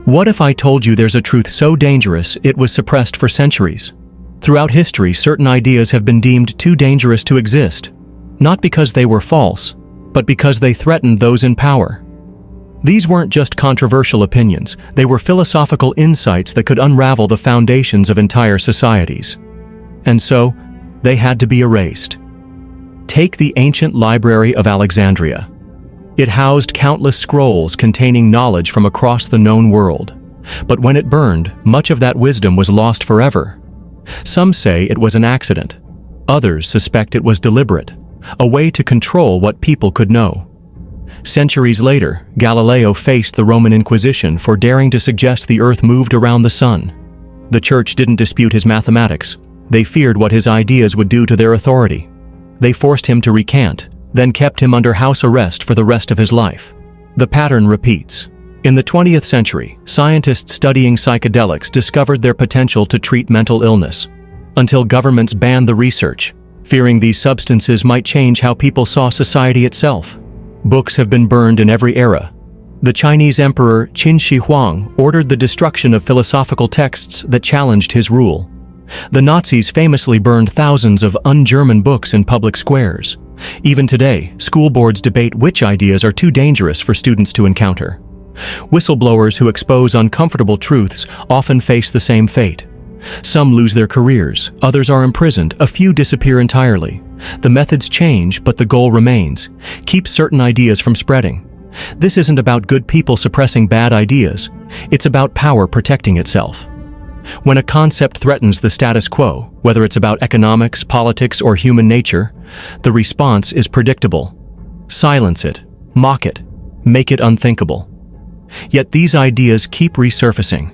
What if I told you there's a truth so dangerous it was suppressed for centuries? Throughout history, certain ideas have been deemed too dangerous to exist, not because they were false, but because they threatened those in power. These weren't just controversial opinions, they were philosophical insights that could unravel the foundations of entire societies. And so, they had to be erased. Take the ancient Library of Alexandria. It housed countless scrolls containing knowledge from across the known world. But when it burned, much of that wisdom was lost forever. Some say it was an accident. Others suspect it was deliberate, a way to control what people could know. Centuries later, Galileo faced the Roman Inquisition for daring to suggest the Earth moved around the sun. The Church didn't dispute his mathematics. They feared what his ideas would do to their authority. They forced him to recant, then kept him under house arrest for the rest of his life. The pattern repeats. In the 20th century, scientists studying psychedelics discovered their potential to treat mental illness, until governments banned the research, fearing these substances might change how people saw society itself. Books have been burned in every era. The Chinese Emperor Qin Shi Huang ordered the destruction of philosophical texts that challenged his rule. The Nazis famously burned thousands of un-German books in public squares. Even today, school boards debate which ideas are too dangerous for students to encounter. Whistleblowers who expose uncomfortable truths often face the same fate. Some lose their careers, others are imprisoned, a few disappear entirely. The methods change, but the goal remains: keep certain ideas from spreading. This isn't about good people suppressing bad ideas. It's about power protecting itself. When a concept threatens the status quo, whether it's about economics, politics, or human nature, the response is predictable. Silence it, mock it, make it unthinkable. Yet these ideas keep resurfacing.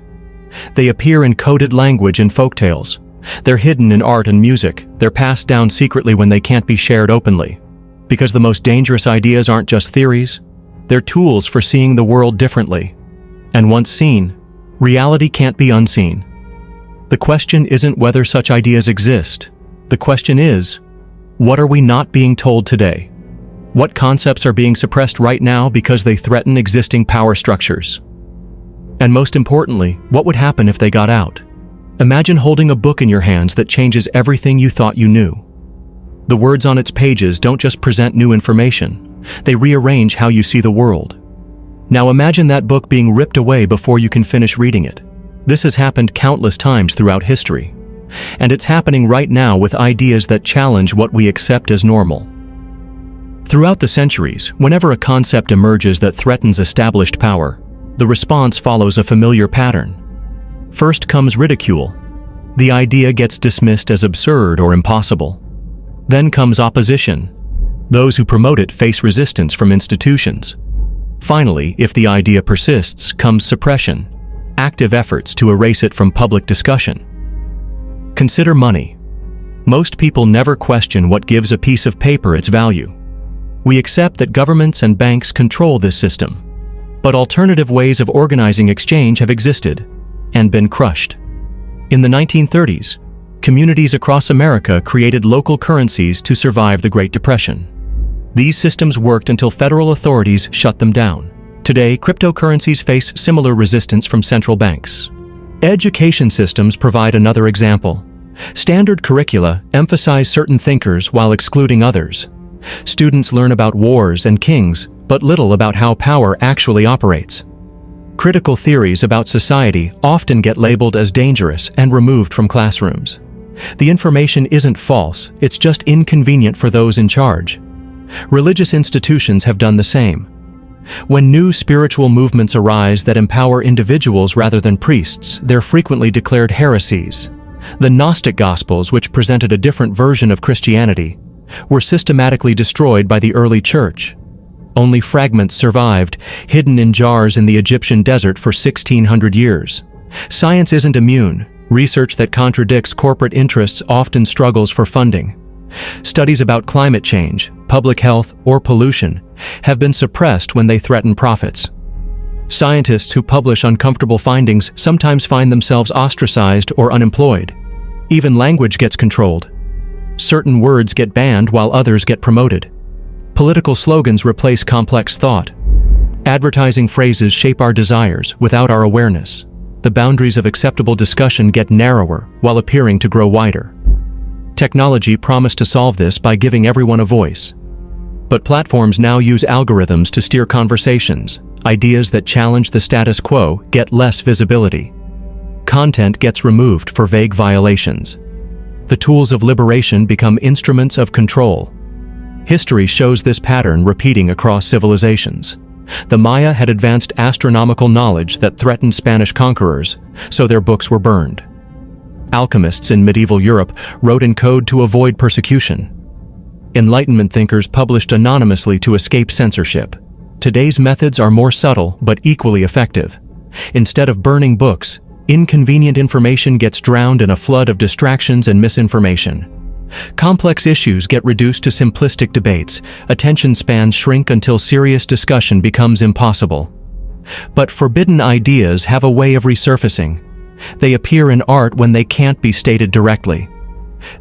They appear in coded language and folktales. They're hidden in art and music. They're passed down secretly when they can't be shared openly. Because the most dangerous ideas aren't just theories, they're tools for seeing the world differently. And once seen, reality can't be unseen. The question isn't whether such ideas exist. The question is, what are we not being told today? What concepts are being suppressed right now because they threaten existing power structures? And most importantly, what would happen if they got out? Imagine holding a book in your hands that changes everything you thought you knew. The words on its pages don't just present new information, they rearrange how you see the world. Now imagine that book being ripped away before you can finish reading it. This has happened countless times throughout history. And it's happening right now with ideas that challenge what we accept as normal. Throughout the centuries, whenever a concept emerges that threatens established power, the response follows a familiar pattern. First comes ridicule. The idea gets dismissed as absurd or impossible. Then comes opposition. Those who promote it face resistance from institutions. Finally, if the idea persists, comes suppression, active efforts to erase it from public discussion. Consider money. Most people never question what gives a piece of paper its value. We accept that governments and banks control this system. But alternative ways of organizing exchange have existed and been crushed. In the 1930s, communities across America created local currencies to survive the Great Depression. These systems worked until federal authorities shut them down. Today, cryptocurrencies face similar resistance from central banks. Education systems provide another example. Standard curricula emphasize certain thinkers while excluding others. Students learn about wars and kings, but little about how power actually operates. Critical theories about society often get labeled as dangerous and removed from classrooms. The information isn't false, it's just inconvenient for those in charge. Religious institutions have done the same. When new spiritual movements arise that empower individuals rather than priests, they're frequently declared heresies. The Gnostic Gospels, which presented a different version of Christianity, were systematically destroyed by the early church. Only fragments survived, hidden in jars in the Egyptian desert for 1,600 years. Science isn't immune. Research that contradicts corporate interests often struggles for funding. Studies about climate change, public health, or pollution have been suppressed when they threaten profits. Scientists who publish uncomfortable findings sometimes find themselves ostracized or unemployed. Even language gets controlled. Certain words get banned while others get promoted. Political slogans replace complex thought. Advertising phrases shape our desires without our awareness. The boundaries of acceptable discussion get narrower while appearing to grow wider. Technology promised to solve this by giving everyone a voice. But platforms now use algorithms to steer conversations. Ideas that challenge the status quo get less visibility. Content gets removed for vague violations. The tools of liberation become instruments of control. History shows this pattern repeating across civilizations. The Maya had advanced astronomical knowledge that threatened Spanish conquerors, so their books were burned. Alchemists in medieval Europe wrote in code to avoid persecution. Enlightenment thinkers published anonymously to escape censorship. Today's methods are more subtle but equally effective. Instead of burning books, inconvenient information gets drowned in a flood of distractions and misinformation. Complex issues get reduced to simplistic debates. Attention spans shrink until serious discussion becomes impossible. But forbidden ideas have a way of resurfacing. They appear in art when they can't be stated directly.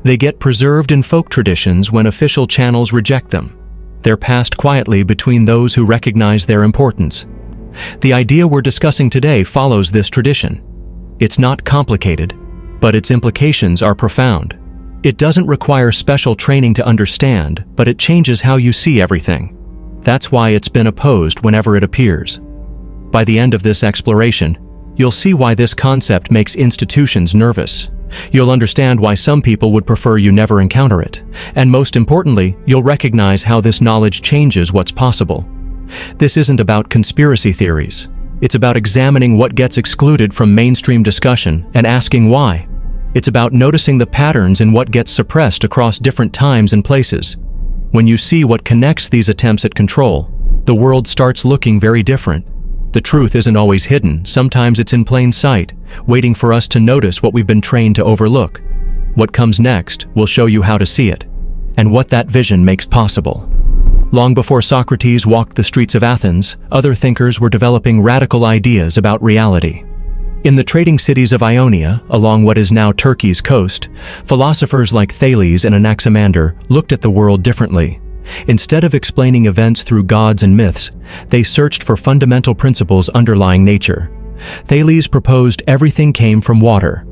They get preserved in folk traditions when official channels reject them. They're passed quietly between those who recognize their importance. The idea we're discussing today follows this tradition. It's not complicated, but its implications are profound. It doesn't require special training to understand, but it changes how you see everything. That's why it's been opposed whenever it appears. By the end of this exploration, you'll see why this concept makes institutions nervous. You'll understand why some people would prefer you never encounter it. And most importantly, you'll recognize how this knowledge changes what's possible. This isn't about conspiracy theories. It's about examining what gets excluded from mainstream discussion and asking why. It's about noticing the patterns in what gets suppressed across different times and places. When you see what connects these attempts at control, the world starts looking very different. The truth isn't always hidden, sometimes it's in plain sight, waiting for us to notice what we've been trained to overlook. What comes next will show you how to see it, and what that vision makes possible. Long before Socrates walked the streets of Athens, other thinkers were developing radical ideas about reality. In the trading cities of Ionia, along what is now Turkey's coast, philosophers like Thales and Anaximander looked at the world differently. Instead of explaining events through gods and myths, they searched for fundamental principles underlying nature. Thales proposed everything came from water.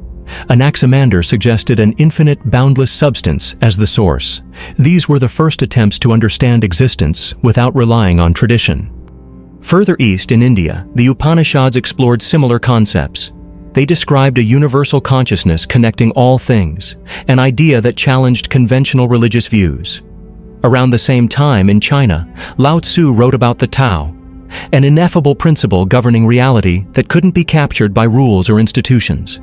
Anaximander suggested an infinite, boundless substance as the source. These were the first attempts to understand existence without relying on tradition. Further east in India, the Upanishads explored similar concepts. They described a universal consciousness connecting all things, an idea that challenged conventional religious views. Around the same time in China, Lao Tzu wrote about the Tao, an ineffable principle governing reality that couldn't be captured by rules or institutions.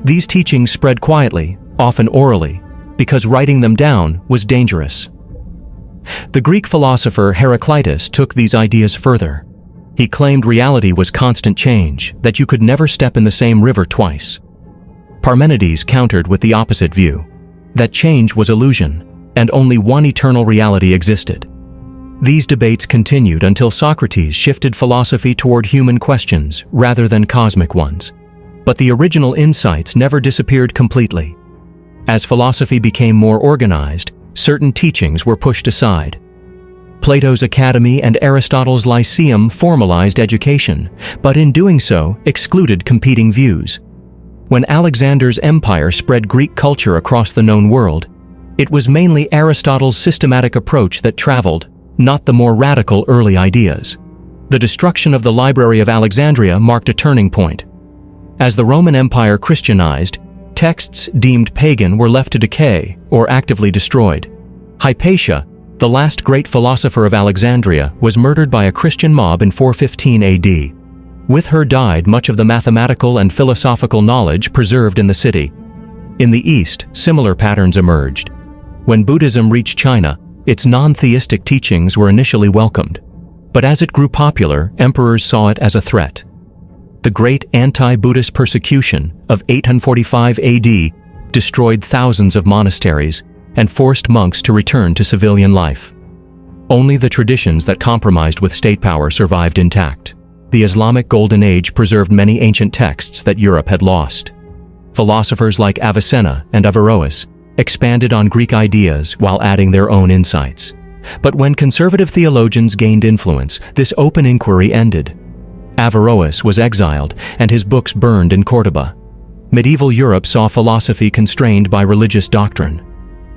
These teachings spread quietly, often orally, because writing them down was dangerous. The Greek philosopher Heraclitus took these ideas further. He claimed reality was constant change, that you could never step in the same river twice. Parmenides countered with the opposite view, that change was illusion, and only one eternal reality existed. These debates continued until Socrates shifted philosophy toward human questions rather than cosmic ones. But the original insights never disappeared completely. As philosophy became more organized, certain teachings were pushed aside. Plato's Academy and Aristotle's Lyceum formalized education, but in doing so, excluded competing views. When Alexander's empire spread Greek culture across the known world, it was mainly Aristotle's systematic approach that traveled, not the more radical early ideas. The destruction of the Library of Alexandria marked a turning point. As the Roman Empire Christianized, texts deemed pagan were left to decay or actively destroyed. Hypatia, the last great philosopher of Alexandria, was murdered by a Christian mob in 415 AD. With her died much of the mathematical and philosophical knowledge preserved in the city. In the East, similar patterns emerged. When Buddhism reached China, its non-theistic teachings were initially welcomed. But as it grew popular, emperors saw it as a threat. The great anti-Buddhist persecution of 845 AD destroyed thousands of monasteries and forced monks to return to civilian life. Only the traditions that compromised with state power survived intact. The Islamic Golden Age preserved many ancient texts that Europe had lost. Philosophers like Avicenna and Averroes expanded on Greek ideas while adding their own insights. But when conservative theologians gained influence, this open inquiry ended. Averroes was exiled, and his books burned in Córdoba. Medieval Europe saw philosophy constrained by religious doctrine.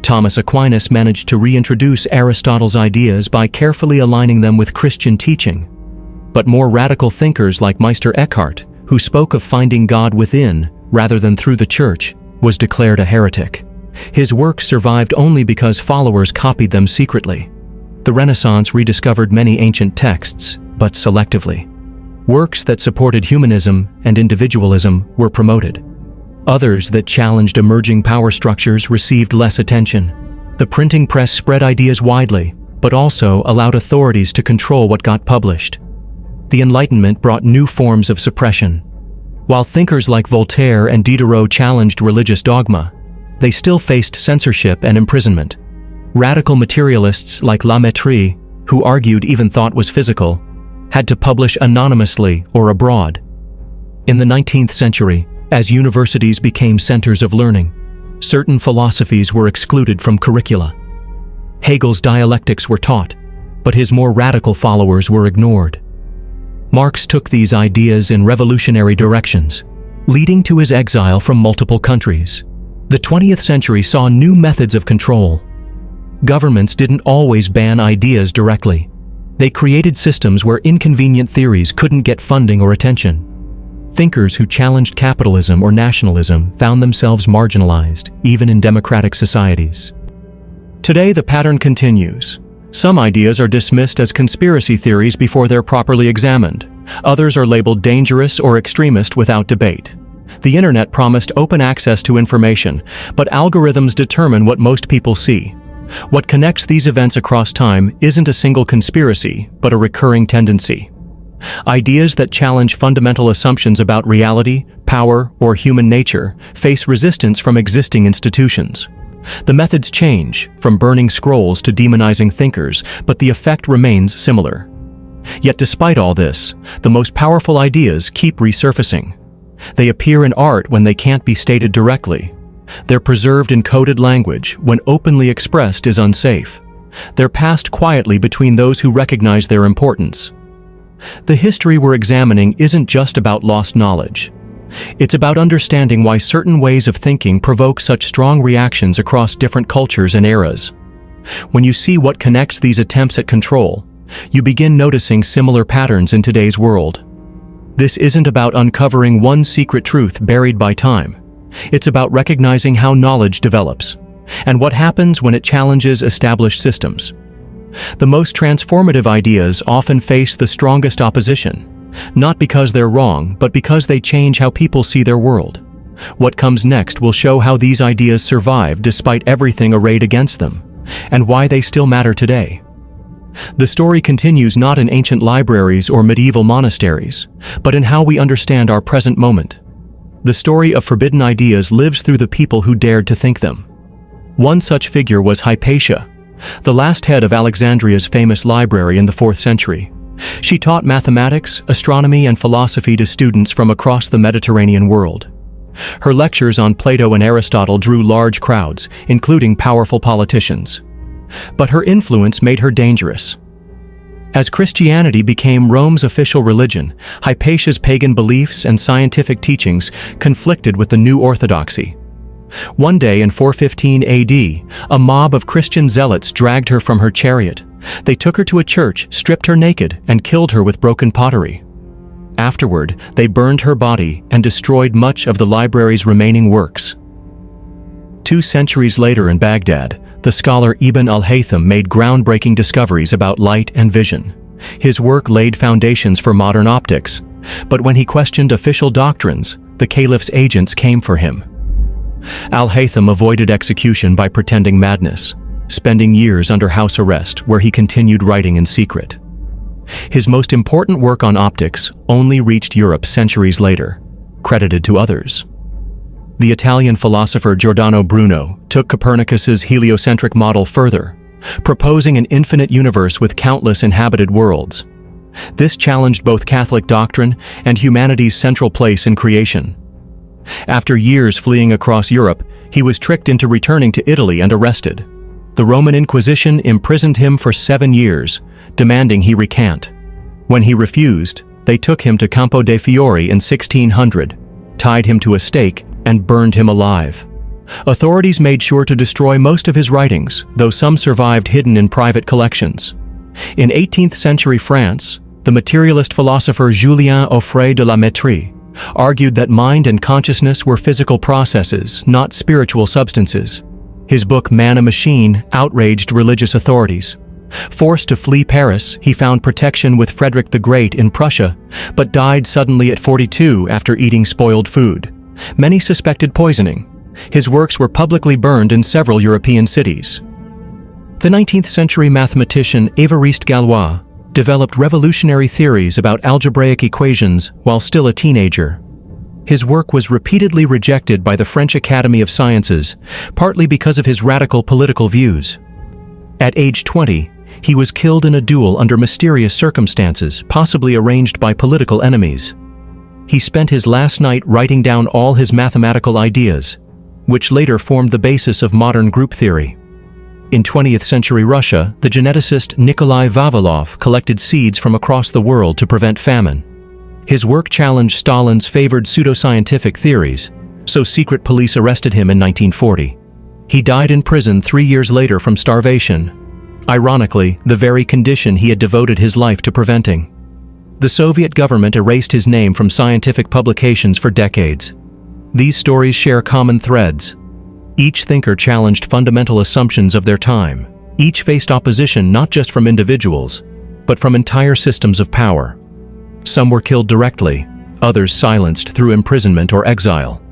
Thomas Aquinas managed to reintroduce Aristotle's ideas by carefully aligning them with Christian teaching. But more radical thinkers like Meister Eckhart, who spoke of finding God within rather than through the church, was declared a heretic. His works survived only because followers copied them secretly. The Renaissance rediscovered many ancient texts, but selectively. Works that supported humanism and individualism were promoted. Others that challenged emerging power structures received less attention. The printing press spread ideas widely, but also allowed authorities to control what got published. The Enlightenment brought new forms of suppression. While thinkers like Voltaire and Diderot challenged religious dogma, they still faced censorship and imprisonment. Radical materialists like La Mettrie, who argued even thought was physical, had to publish anonymously or abroad. In the 19th century, as universities became centers of learning, certain philosophies were excluded from curricula. Hegel's dialectics were taught, but his more radical followers were ignored. Marx took these ideas in revolutionary directions, leading to his exile from multiple countries. The 20th century saw new methods of control. Governments didn't always ban ideas directly. They created systems where inconvenient theories couldn't get funding or attention. Thinkers who challenged capitalism or nationalism found themselves marginalized, even in democratic societies. Today, the pattern continues. Some ideas are dismissed as conspiracy theories before they're properly examined. Others are labeled dangerous or extremist without debate. The internet promised open access to information, but algorithms determine what most people see. What connects these events across time isn't a single conspiracy, but a recurring tendency. Ideas that challenge fundamental assumptions about reality, power, or human nature face resistance from existing institutions. The methods change, from burning scrolls to demonizing thinkers, but the effect remains similar. Yet despite all this, the most powerful ideas keep resurfacing. They appear in art when they can't be stated directly. They're preserved in coded language when openly expressed is unsafe. They're passed quietly between those who recognize their importance. The history we're examining isn't just about lost knowledge. It's about understanding why certain ways of thinking provoke such strong reactions across different cultures and eras. When you see what connects these attempts at control, you begin noticing similar patterns in today's world. This isn't about uncovering one secret truth buried by time. It's about recognizing how knowledge develops, and what happens when it challenges established systems. The most transformative ideas often face the strongest opposition, not because they're wrong, but because they change how people see their world. What comes next will show how these ideas survive despite everything arrayed against them, and why they still matter today. The story continues not in ancient libraries or medieval monasteries, but in how we understand our present moment. The story of forbidden ideas lives through the people who dared to think them. One such figure was Hypatia, the last head of Alexandria's famous library in the 4th century. She taught mathematics, astronomy, and philosophy to students from across the Mediterranean world. Her lectures on Plato and Aristotle drew large crowds, including powerful politicians. But her influence made her dangerous. As Christianity became Rome's official religion, Hypatia's pagan beliefs and scientific teachings conflicted with the new orthodoxy. One day in 415 AD, a mob of Christian zealots dragged her from her chariot. They took her to a church, stripped her naked, and killed her with broken pottery. Afterward, they burned her body and destroyed much of the library's remaining works. 2 centuries later in Baghdad, the scholar Ibn al-Haytham made groundbreaking discoveries about light and vision. His work laid foundations for modern optics, but when he questioned official doctrines, the caliph's agents came for him. Al-Haytham avoided execution by pretending madness, spending years under house arrest where he continued writing in secret. His most important work on optics only reached Europe centuries later, credited to others. The Italian philosopher Giordano Bruno took Copernicus's heliocentric model further, proposing an infinite universe with countless inhabited worlds. This challenged both Catholic doctrine and humanity's central place in creation. After years fleeing across Europe, he was tricked into returning to Italy and arrested. The Roman Inquisition imprisoned him for 7 years, demanding he recant. When he refused, they took him to Campo de' Fiori in 1600, tied him to a stake, and burned him alive. Authorities made sure to destroy most of his writings, though some survived hidden in private collections. In 18th century France, the materialist philosopher Julien Offray de la Métrie argued that mind and consciousness were physical processes, not spiritual substances. His book Man a Machine outraged religious authorities. Forced to flee Paris, he found protection with Frederick the Great in Prussia, but died suddenly at 42 after eating spoiled food. Many suspected poisoning. His works were publicly burned in several European cities. The 19th century mathematician Évariste Galois developed revolutionary theories about algebraic equations while still a teenager. His work was repeatedly rejected by the French Academy of Sciences, partly because of his radical political views. At age 20, he was killed in a duel under mysterious circumstances, possibly arranged by political enemies. He spent his last night writing down all his mathematical ideas, which later formed the basis of modern group theory. In 20th century Russia, the geneticist Nikolai Vavilov collected seeds from across the world to prevent famine. His work challenged Stalin's favored pseudoscientific theories, so secret police arrested him in 1940. He died in prison 3 years later from starvation. Ironically, the very condition he had devoted his life to preventing. The Soviet government erased his name from scientific publications for decades. These stories share common threads. Each thinker challenged fundamental assumptions of their time. Each faced opposition not just from individuals, but from entire systems of power. Some were killed directly, others silenced through imprisonment or exile.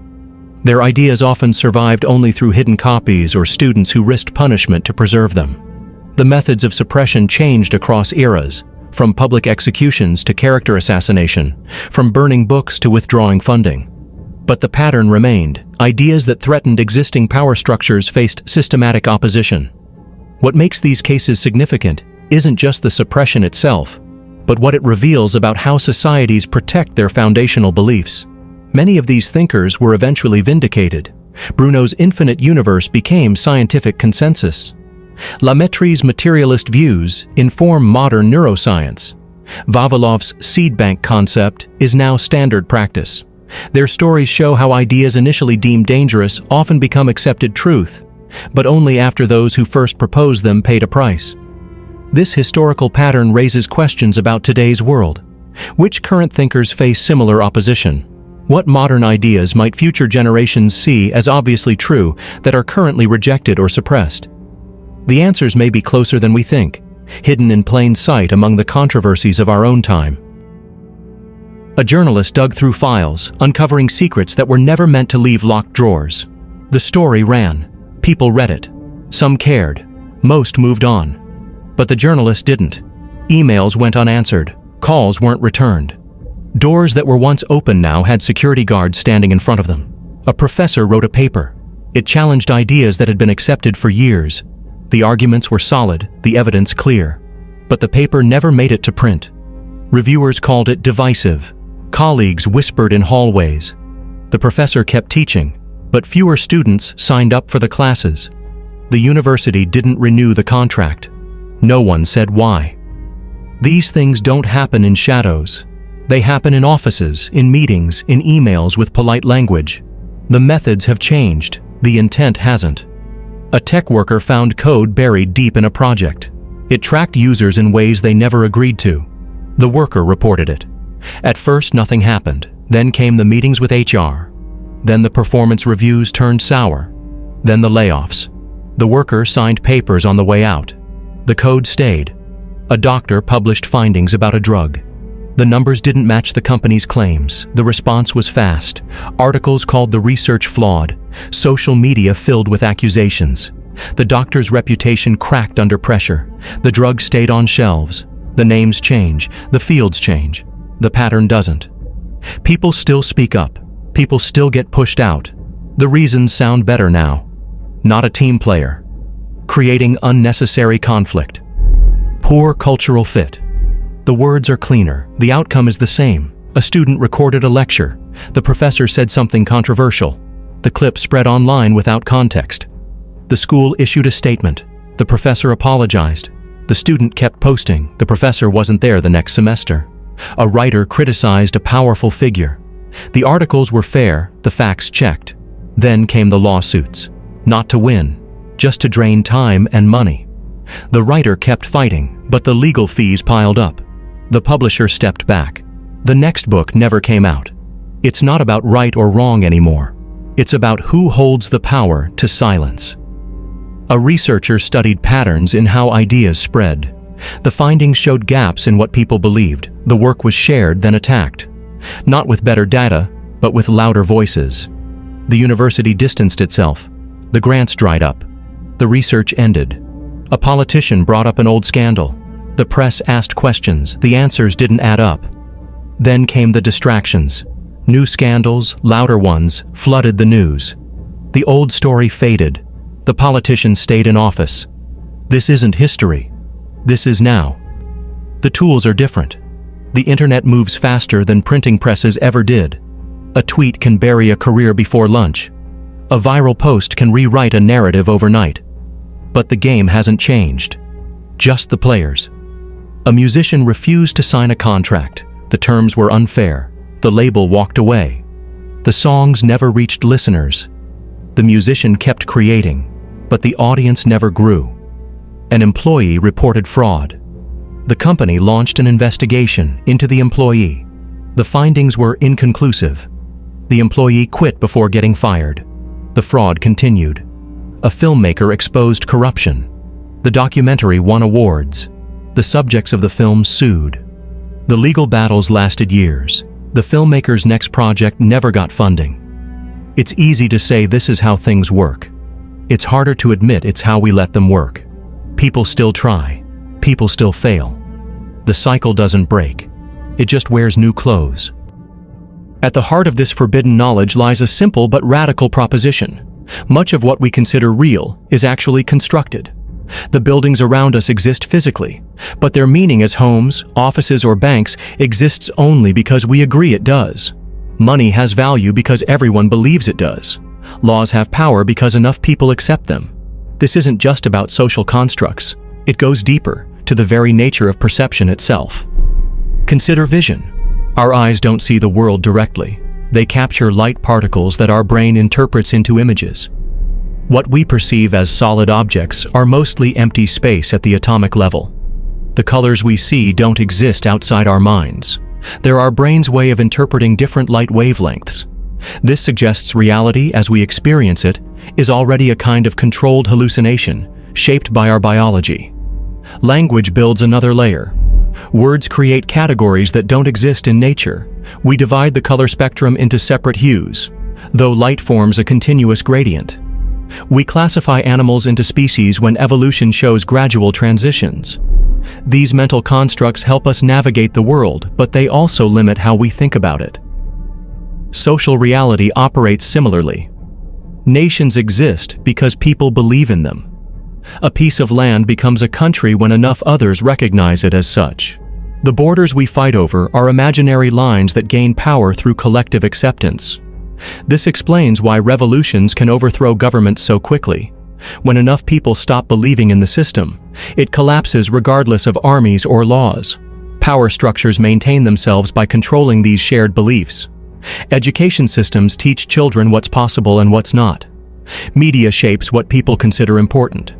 Their ideas often survived only through hidden copies or students who risked punishment to preserve them. The methods of suppression changed across eras, from public executions to character assassination, from burning books to withdrawing funding. But the pattern remained. Ideas that threatened existing power structures faced systematic opposition. What makes these cases significant isn't just the suppression itself, but what it reveals about how societies protect their foundational beliefs. Many of these thinkers were eventually vindicated. Bruno's infinite universe became scientific consensus. La Métrie's materialist views inform modern neuroscience. Vavilov's seed bank concept is now standard practice. Their stories show how ideas initially deemed dangerous often become accepted truth, but only after those who first proposed them paid a price. This historical pattern raises questions about today's world. Which current thinkers face similar opposition? What modern ideas might future generations see as obviously true that are currently rejected or suppressed? The answers may be closer than we think, hidden in plain sight among the controversies of our own time. A journalist dug through files, uncovering secrets that were never meant to leave locked drawers. The story ran. People read it. Some cared. Most moved on. But the journalist didn't. Emails went unanswered. Calls weren't returned. Doors that were once open now had security guards standing in front of them. A professor wrote a paper. It challenged ideas that had been accepted for years. The arguments were solid, the evidence clear. But the paper never made it to print. Reviewers called it divisive. Colleagues whispered in hallways. The professor kept teaching, but fewer students signed up for the classes. The university didn't renew the contract. No one said why. These things don't happen in shadows. They happen in offices, in meetings, in emails with polite language. The methods have changed. The intent hasn't. A tech worker found code buried deep in a project. It tracked users in ways they never agreed to. The worker reported it. At first, nothing happened. Then came the meetings with HR. Then the performance reviews turned sour. Then the layoffs. The worker signed papers on the way out. The code stayed. A doctor published findings about a drug. The numbers didn't match the company's claims. The response was fast. Articles called the research flawed. Social media filled with accusations. The doctor's reputation cracked under pressure. The drug stayed on shelves. The names change. The fields change. The pattern doesn't. People still speak up. People still get pushed out. The reasons sound better now. Not a team player. Creating unnecessary conflict. Poor cultural fit. The words are cleaner. The outcome is the same. A student recorded a lecture. The professor said something controversial. The clip spread online without context. The school issued a statement. The professor apologized. The student kept posting. The professor wasn't there the next semester. A writer criticized a powerful figure. The articles were fair, the facts checked. Then came the lawsuits. Not to win, just to drain time and money. The writer kept fighting, but the legal fees piled up. The publisher stepped back. The next book never came out. It's not about right or wrong anymore. It's about who holds the power to silence. A researcher studied patterns in how ideas spread. The findings showed gaps in what people believed. The work was shared, then attacked. Not with better data, but with louder voices. The university distanced itself. The grants dried up. The research ended. A politician brought up an old scandal. The press asked questions. The answers didn't add up. Then came the distractions. New scandals, louder ones, flooded the news. The old story faded. The politician stayed in office. This isn't history. This is now. The tools are different. The internet moves faster than printing presses ever did. A tweet can bury a career before lunch. A viral post can rewrite a narrative overnight. But the game hasn't changed. Just the players. A musician refused to sign a contract. The terms were unfair. The label walked away. The songs never reached listeners. The musician kept creating, but the audience never grew. An employee reported fraud. The company launched an investigation into the employee. The findings were inconclusive. The employee quit before getting fired. The fraud continued. A filmmaker exposed corruption. The documentary won awards. The subjects of the film sued. The legal battles lasted years. The filmmaker's next project never got funding. It's easy to say this is how things work. It's harder to admit it's how we let them work. People still try. People still fail. The cycle doesn't break. It just wears new clothes. At the heart of this forbidden knowledge lies a simple but radical proposition. Much of what we consider real is actually constructed. The buildings around us exist physically, but their meaning as homes, offices, or banks exists only because we agree it does. Money has value because everyone believes it does. Laws have power because enough people accept them. This isn't just about social constructs. It goes deeper, to the very nature of perception itself. Consider vision. Our eyes don't see the world directly. They capture light particles that our brain interprets into images. What we perceive as solid objects are mostly empty space at the atomic level. The colors we see don't exist outside our minds. They're our brain's way of interpreting different light wavelengths. This suggests reality as we experience it is already a kind of controlled hallucination, shaped by our biology. Language builds another layer. Words create categories that don't exist in nature. We divide the color spectrum into separate hues, though light forms a continuous gradient. We classify animals into species when evolution shows gradual transitions. These mental constructs help us navigate the world, but they also limit how we think about it. Social reality operates similarly. Nations exist because people believe in them. A piece of land becomes a country when enough others recognize it as such. The borders we fight over are imaginary lines that gain power through collective acceptance. This explains why revolutions can overthrow governments so quickly. When enough people stop believing in the system, it collapses regardless of armies or laws. Power structures maintain themselves by controlling these shared beliefs. Education systems teach children what's possible and what's not. Media shapes what people consider important.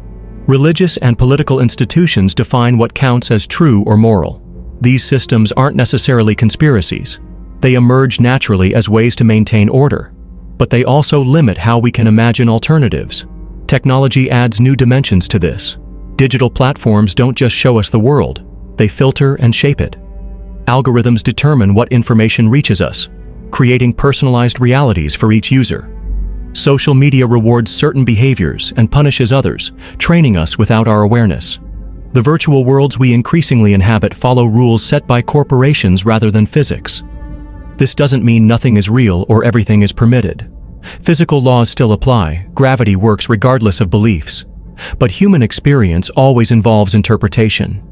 Religious and political institutions define what counts as true or moral. These systems aren't necessarily conspiracies. They emerge naturally as ways to maintain order, but they also limit how we can imagine alternatives. Technology adds new dimensions to this. Digital platforms don't just show us the world, they filter and shape it. Algorithms determine what information reaches us, creating personalized realities for each user. Social media rewards certain behaviors and punishes others, training us without our awareness. The virtual worlds we increasingly inhabit follow rules set by corporations rather than physics. This doesn't mean nothing is real or everything is permitted. Physical laws still apply, gravity works regardless of beliefs. But human experience always involves interpretation.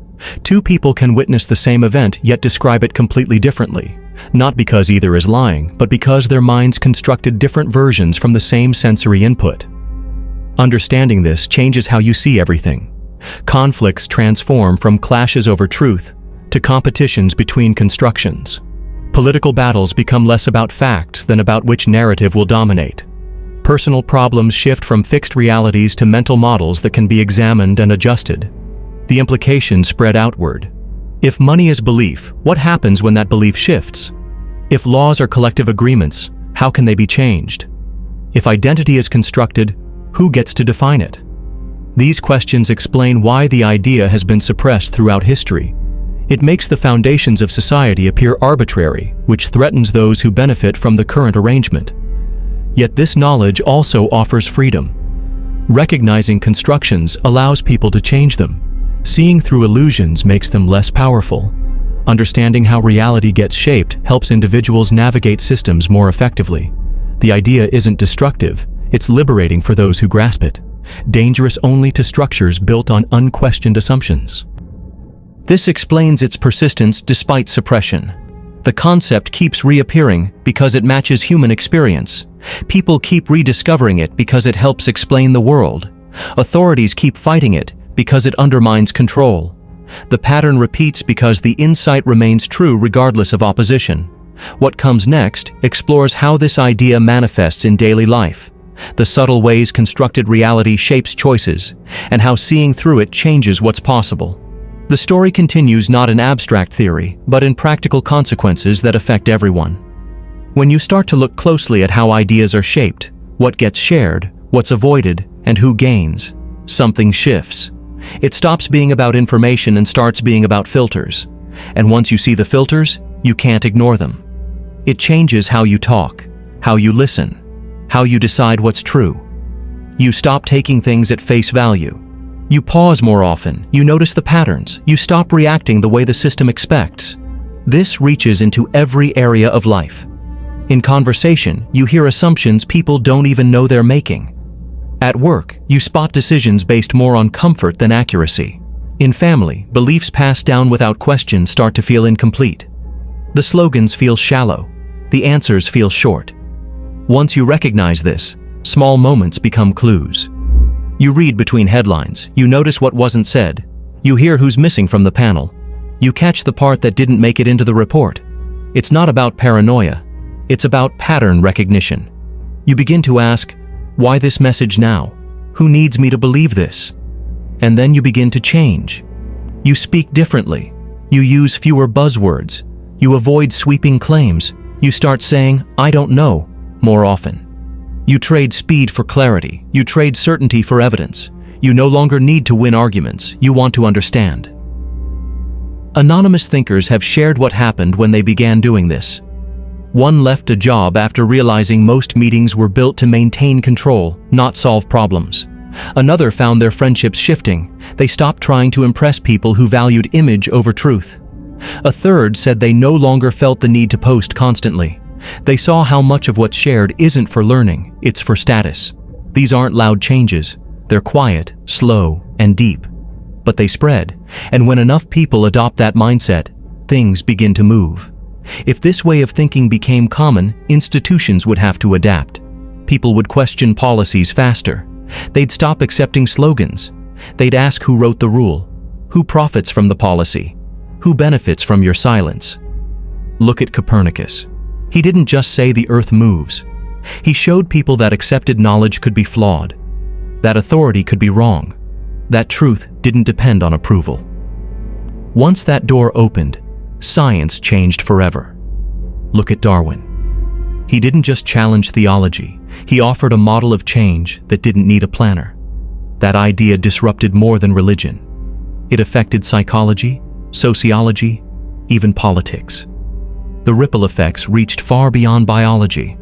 Two people can witness the same event yet describe it completely differently, not because either is lying, but because their minds constructed different versions from the same sensory input. Understanding this changes how you see everything. Conflicts transform from clashes over truth to competitions between constructions. Political battles become less about facts than about which narrative will dominate. Personal problems shift from fixed realities to mental models that can be examined and adjusted. The implications spread outward. If money is belief, what happens when that belief shifts? If laws are collective agreements, how can they be changed? If identity is constructed, who gets to define it? These questions explain why the idea has been suppressed throughout history. It makes the foundations of society appear arbitrary, which threatens those who benefit from the current arrangement. Yet this knowledge also offers freedom. Recognizing constructions allows people to change them. Seeing through illusions makes them less powerful. Understanding how reality gets shaped helps individuals navigate systems more effectively. The idea isn't destructive, it's liberating for those who grasp it. Dangerous only to structures built on unquestioned assumptions. This explains its persistence despite suppression. The concept keeps reappearing because it matches human experience. People keep rediscovering it because it helps explain the world. Authorities keep fighting it because it undermines control. The pattern repeats because the insight remains true regardless of opposition. What comes next explores how this idea manifests in daily life, the subtle ways constructed reality shapes choices, and how seeing through it changes what's possible. The story continues not in abstract theory, but in practical consequences that affect everyone. When you start to look closely at how ideas are shaped, what gets shared, what's avoided, and who gains, something shifts. It stops being about information and starts being about filters. And once you see the filters, you can't ignore them. It changes how you talk, how you listen, how you decide what's true. You stop taking things at face value. You pause more often, you notice the patterns, you stop reacting the way the system expects. This reaches into every area of life. In conversation, you hear assumptions people don't even know they're making. At work, you spot decisions based more on comfort than accuracy. In family, beliefs passed down without question start to feel incomplete. The slogans feel shallow. The answers feel short. Once you recognize this, small moments become clues. You read between headlines, you notice what wasn't said, you hear who's missing from the panel, you catch the part that didn't make it into the report. It's not about paranoia, it's about pattern recognition. You begin to ask, why this message now? Who needs me to believe this? And then you begin to change. You speak differently. You use fewer buzzwords. You avoid sweeping claims. You start saying, I don't know, more often. You trade speed for clarity. You trade certainty for evidence. You no longer need to win arguments. You want to understand. Anonymous thinkers have shared what happened when they began doing this. One left a job after realizing most meetings were built to maintain control, not solve problems. Another found their friendships shifting. They stopped trying to impress people who valued image over truth. A third said they no longer felt the need to post constantly. They saw how much of what's shared isn't for learning, it's for status. These aren't loud changes. They're quiet, slow, and deep. But they spread, and when enough people adopt that mindset, things begin to move. If this way of thinking became common, institutions would have to adapt. People would question policies faster. They'd stop accepting slogans. They'd ask who wrote the rule, who profits from the policy, who benefits from your silence. Look at Copernicus. He didn't just say the earth moves. He showed people that accepted knowledge could be flawed, that authority could be wrong, that truth didn't depend on approval. Once that door opened, science changed forever. Look at Darwin. He didn't just challenge theology, he offered a model of change that didn't need a planner. That idea disrupted more than religion. It affected psychology, sociology, even politics. The ripple effects reached far beyond biology.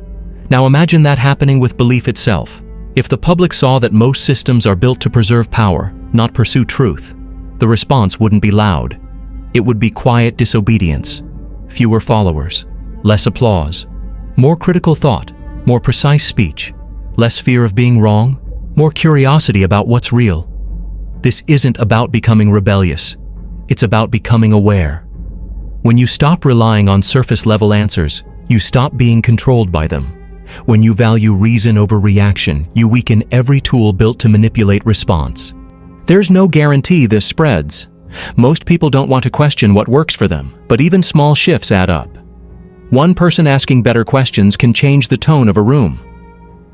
Now imagine that happening with belief itself. If the public saw that most systems are built to preserve power, not pursue truth, the response wouldn't be loud. It would be quiet disobedience, fewer followers, less applause, more critical thought, more precise speech, less fear of being wrong, more curiosity about what's real. This isn't about becoming rebellious. It's about becoming aware. When you stop relying on surface-level answers, you stop being controlled by them. When you value reason over reaction, you weaken every tool built to manipulate response. There's no guarantee this spreads. Most people don't want to question what works for them, but even small shifts add up. One person asking better questions can change the tone of a room.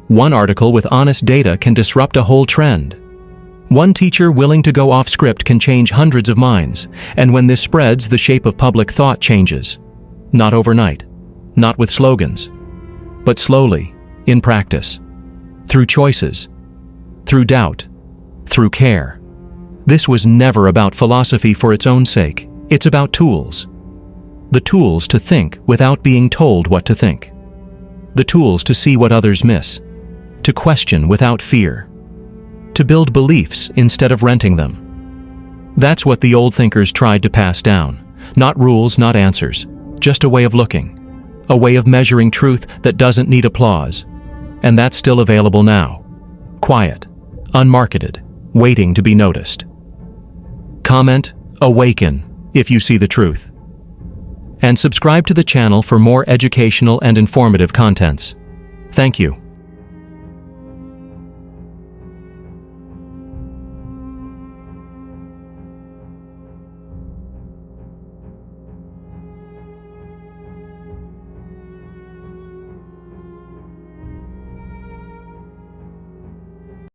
One article with honest data can disrupt a whole trend. One teacher willing to go off script can change hundreds of minds, and when this spreads, the shape of public thought changes. Not overnight, not with slogans, but slowly, in practice, through choices, through doubt, through care. This was never about philosophy for its own sake. It's about tools. The tools to think without being told what to think. The tools to see what others miss. To question without fear. To build beliefs instead of renting them. That's what the old thinkers tried to pass down. Not rules, not answers. Just a way of looking. A way of measuring truth that doesn't need applause. And that's still available now. Quiet. Unmarketed. Waiting to be noticed. Comment, awaken, if you see the truth. And subscribe to the channel for more educational and informative contents. Thank you.